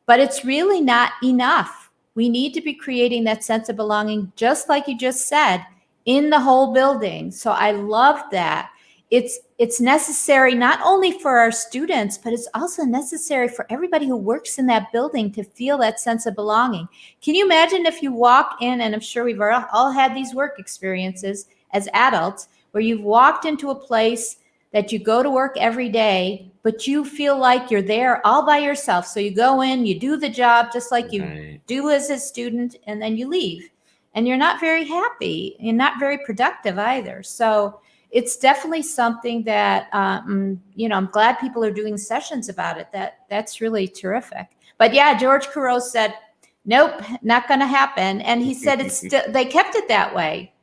but it's really not enough. We need to be creating that sense of belonging, just like you just said, in the whole building. So I love that. It's necessary not only for our students, but it's also necessary for everybody who works in that building to feel that sense of belonging. Can you imagine if you walk in, and I'm sure we've all had these work experiences as adults, where you've walked into a place that you go to work every day, but you feel like you're there all by yourself. So you go in, you do the job just like you do as a student, and then you leave. And you're not very happy and not very productive either. So it's definitely something that, I'm glad people are doing sessions about it. That's really terrific. But yeah, George Couros said, nope, not going to happen. And he said they kept it that way.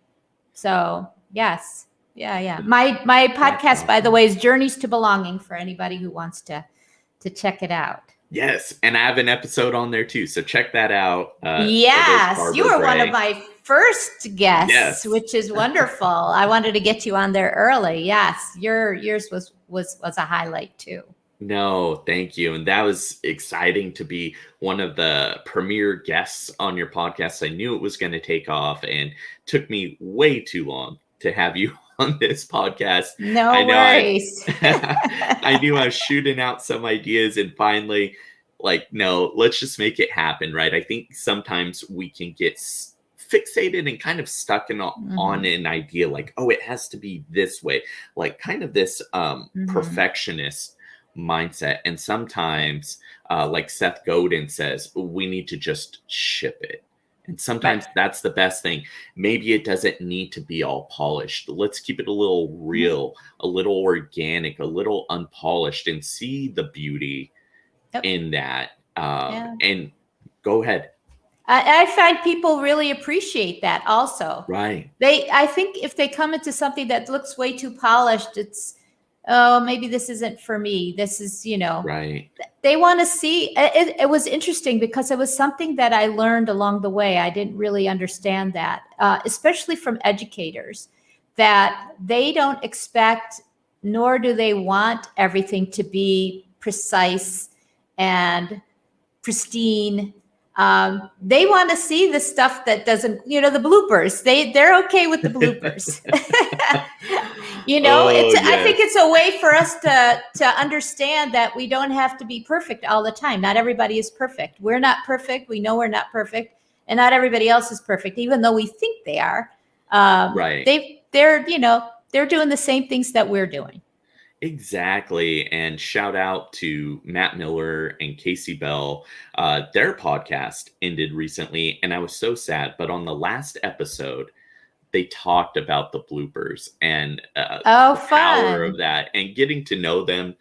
So yes. Yeah. My podcast, by the way, is Journeys to Belonging for anybody who wants to check it out. Yes, and I have an episode on there too, so check that out. Yes, you were one of my first guests, yes. Which is wonderful. I wanted to get you on there early. Yes, yours was a highlight too. No, thank you. And that was exciting to be one of the premier guests on your podcast. I knew it was going to take off, and took me way too long to have you on this podcast. No worries. I knew I was shooting out some ideas, and finally, like, no, let's just make it happen, right? I think sometimes we can get fixated and kind of stuck on an idea like, oh, it has to be this way, like kind of this perfectionist mindset. And sometimes, like Seth Godin says, we need to just ship it. And sometimes that's the best thing. Maybe it doesn't need to be all polished. Let's keep it a little real, a little organic, a little unpolished, and see the beauty in that. And go ahead. I find people really appreciate that also. Right. I think if they come into something that looks way too polished, it's, oh, maybe this isn't for me. This is, right. They want to see. It was interesting because it was something that I learned along the way. I didn't really understand that, especially from educators, that they don't expect, nor do they want everything to be precise and pristine. They want to see the stuff that doesn't, the bloopers. They're okay with the bloopers. I think it's a way for us to understand that we don't have to be perfect all the time. Not everybody is perfect. We're not perfect. We know we're not perfect, and not everybody else is perfect, even though we think they are. Right. They're doing the same things that we're doing. Exactly. And shout out to Matt Miller and Casey Bell. Their podcast ended recently, and I was so sad. But on the last episode, they talked about the bloopers and the power of that, and getting to know them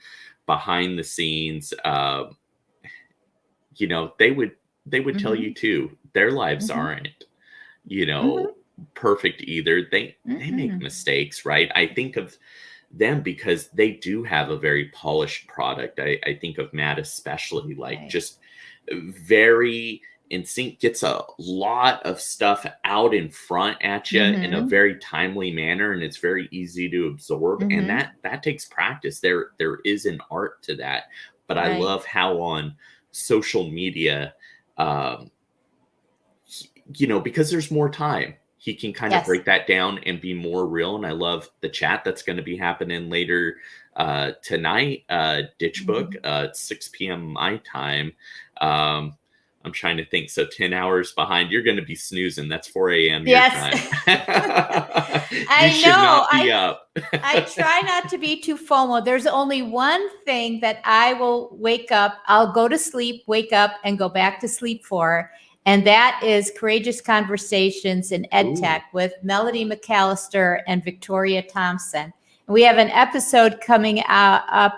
behind the scenes. They would tell you too, their lives aren't, perfect either. They make mistakes, right? I think of them because they do have a very polished product. I think of Matt especially, like just very in sync, gets a lot of stuff out in front at you in a very timely manner, and it's very easy to absorb. And that takes practice. There is an art to that. But I love how on social media, because there's more time, he can kind of break that down and be more real. And I love the chat that's going to be happening later tonight. Ditch Book, 6 p.m. my time. I'm trying to think. So 10 hours behind. You're going to be snoozing. That's 4 a.m. your time. I know. I try not to be too FOMO. There's only one thing that I will wake up. I'll go to sleep, wake up, and go back to sleep for. And that is Courageous Conversations in EdTech with Melody McAllister and Victoria Thompson. And we have an episode coming up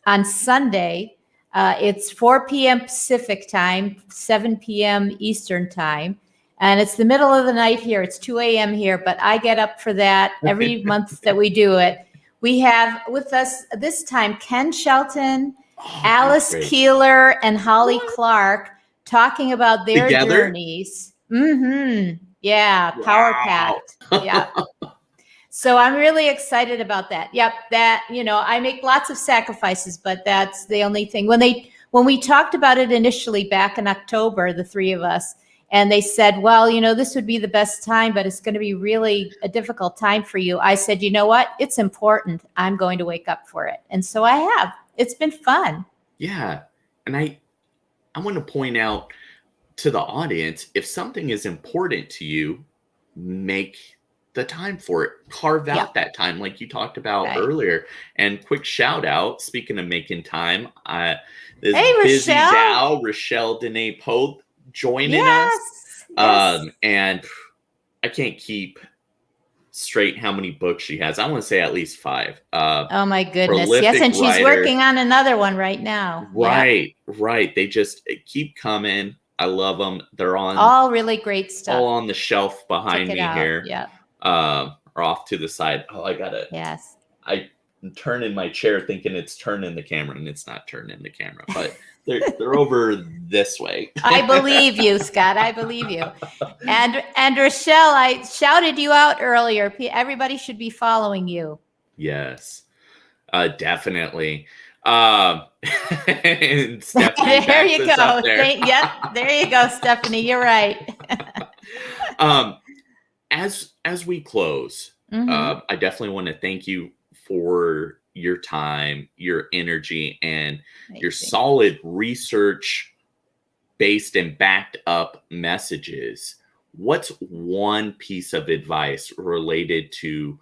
on Sunday. It's 4 p.m. Pacific time, 7 p.m. Eastern time. And it's the middle of the night here. It's 2 a.m. here, but I get up for that every month that we do it. We have with us this time Ken Shelton, Alice Keeler, and Holly Clark talking about their journeys. Yeah, power packed. Yeah. So I'm really excited about that. Yep, I make lots of sacrifices, but that's the only thing. When we talked about it initially back in October, the three of us, and they said, well, this would be the best time, but it's going to be really a difficult time for you. I said, you know what? It's important. I'm going to wake up for it. And so I have. It's been fun. Yeah. And I want to point out to the audience, if something is important to you, make the time for it. Carve out that time like you talked about earlier. And quick shout out, speaking of making time, this busy gal, Rochelle Dene Pope, joining us. Yes. And I can't keep straight how many books she has. I want to say at least 5. Oh my goodness. Yes, and she's working on another one right now. Right. They just keep coming. I love them. They're on all really great stuff. All on the shelf behind me here. Yeah. are off to the side. Oh, Yes. I turn in my chair thinking it's turning the camera, and it's not turning the camera, but they're over this way. I believe you, Scott. I believe you. And Rochelle, I shouted you out earlier. Everybody should be following you. Yes, definitely. And Stephanie, there you go. up there. Yep, there you go, Stephanie. You're right. As we close, I definitely want to thank you for your time, your energy, and your solid research-based and backed up messages. What's one piece of advice related to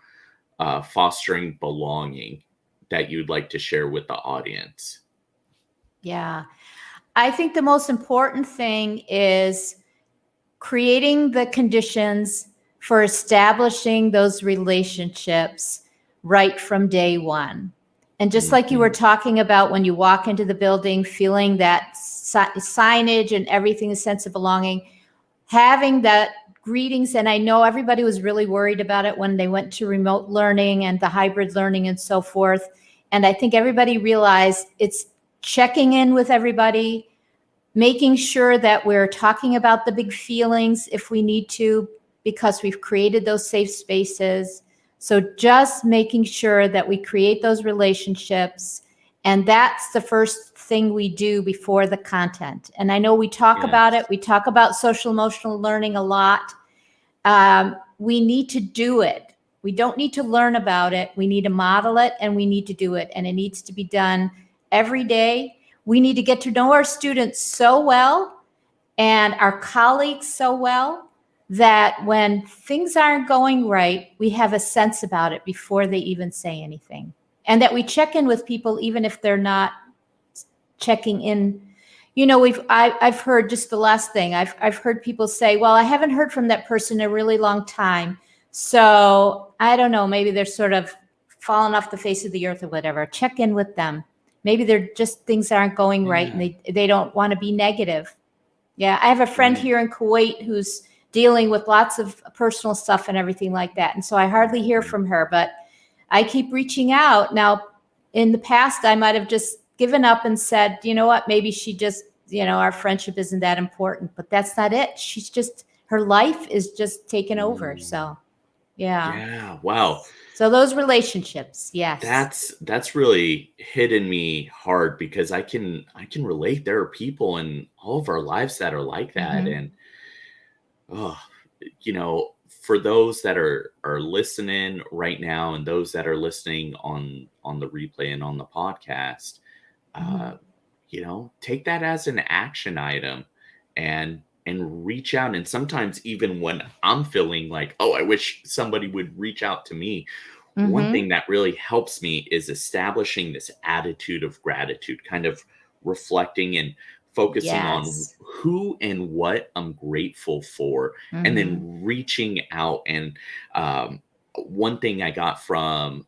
fostering belonging that you'd like to share with the audience? Yeah. I think the most important thing is creating the conditions for establishing those relationships right from day one. And just like you were talking about when you walk into the building, feeling that signage and everything, a sense of belonging, having that greetings. And I know everybody was really worried about it when they went to remote learning and the hybrid learning and so forth. And I think everybody realized it's checking in with everybody, making sure that we're talking about the big feelings if we need to, because we've created those safe spaces. So just making sure that we create those relationships. And that's the first thing we do before the content. And I know we talk about it. We talk about social emotional learning a lot. We need to do it. We don't need to learn about it. We need to model it, and we need to do it. And it needs to be done every day. We need to get to know our students so well and our colleagues so well that when things aren't going right, we have a sense about it before they even say anything. And that we check in with people even if they're not checking in. You know, I've heard, just the last thing, I've heard people say, well, I haven't heard from that person in a really long time. So I don't know, maybe they're sort of fallen off the face of the earth or whatever. Check in with them. Maybe they're just, things aren't going right and they don't want to be negative. Yeah, I have a friend here in Kuwait who's dealing with lots of personal stuff and everything like that. And so I hardly hear from her, but I keep reaching out. Now, in the past, I might have just given up and said, you know what, maybe she just, you know, our friendship isn't that important, but that's not it. She's just, her life is just taken over. So, yeah. Yeah. Wow. So those relationships, yes. That's really hitting me hard, because I can relate. There are people in all of our lives that are like that. And you know, for those that are listening right now, and those that are listening on the replay and on the podcast, you know, take that as an action item and reach out. And sometimes even when I'm feeling like, oh, I wish somebody would reach out to me, one thing that really helps me is establishing this attitude of gratitude, kind of reflecting and focusing on who and what I'm grateful for, and then reaching out. And one thing I got from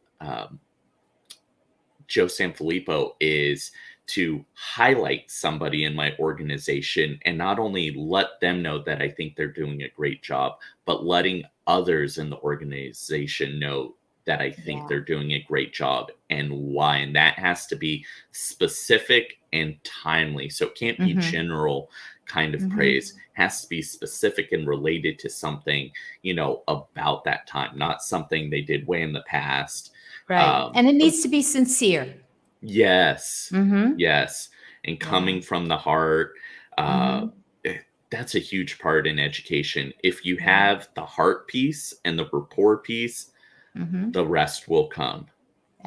Joe Sanfilippo is to highlight somebody in my organization, and not only let them know that I think they're doing a great job, but letting others in the organization know that I think they're doing a great job and why. And that has to be specific and timely. So it can't be general kind of praise. It has to be specific and related to something, you know, about that time, not something they did way in the past. Right. And it needs to be sincere. Yes. Yes. And coming from the heart. That's a huge part in education. If you have the heart piece and the rapport piece, the rest will come.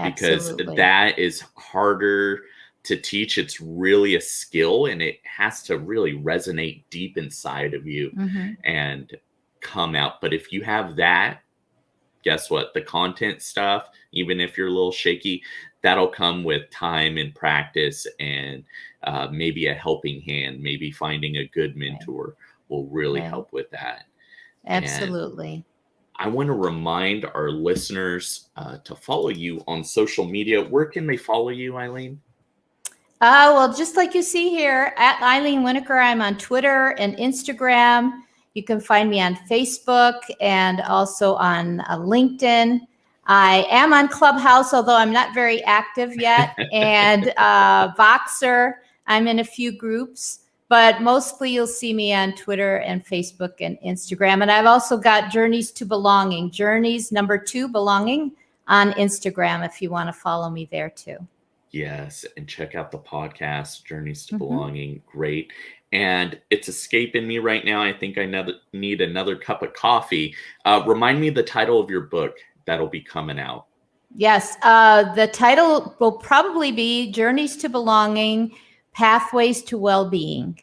Because that is harder to teach. It's really a skill, and it has to really resonate deep inside of you and come out. But if you have that, guess what? The content stuff, even if you're a little shaky, that'll come with time and practice, and maybe a helping hand, maybe finding a good mentor will really help with that. Absolutely. And I want to remind our listeners to follow you on social media. Where can they follow you, Ilene? Well, just like you see here, at Ilene Winokur, I'm on Twitter and Instagram. You can find me on Facebook and also on LinkedIn. I am on Clubhouse, although I'm not very active yet, and Voxer. I'm in a few groups, but mostly you'll see me on Twitter and Facebook and Instagram. And I've also got Journeys to Belonging, Journeys #2 Belonging on Instagram if you want to follow me there too. Yes, and check out the podcast, Journeys to Belonging. Great. And it's escaping me right now. I think I need another cup of coffee. Remind me the title of your book that'll be coming out. Yes, the title will probably be Journeys to Belonging, Pathways to Well-Being.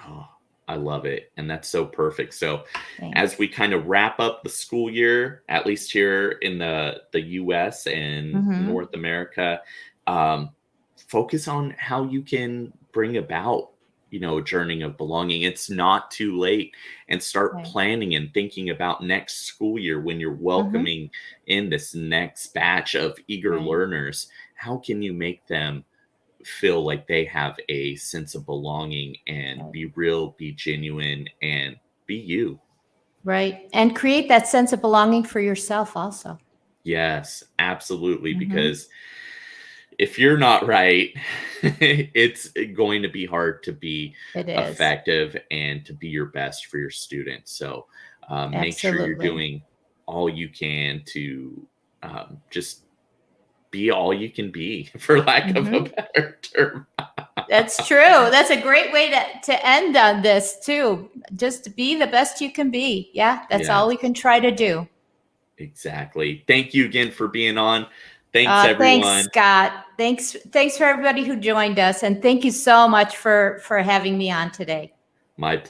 Oh, I love it. And that's so perfect. So Thanks. as we kind of wrap up the school year, at least here in the US and North America, focus on how you can bring about, a journey of belonging. It's not too late, and start planning and thinking about next school year when you're welcoming in this next batch of eager learners. How can you make them feel like they have a sense of belonging and be real, be genuine, and be you? Right. And create that sense of belonging for yourself also. Yes, absolutely. Because if you're not right, it's going to be hard to be effective and to be your best for your students. So make sure you're doing all you can to just be all you can be, for lack of a better term. That's true. That's a great way to end on this too. Just be the best you can be. Yeah, that's all we can try to do. Exactly. Thank you again for being on. Thanks, everyone. Thanks, Scott. Thanks for everybody who joined us. And thank you so much for having me on today. My pleasure.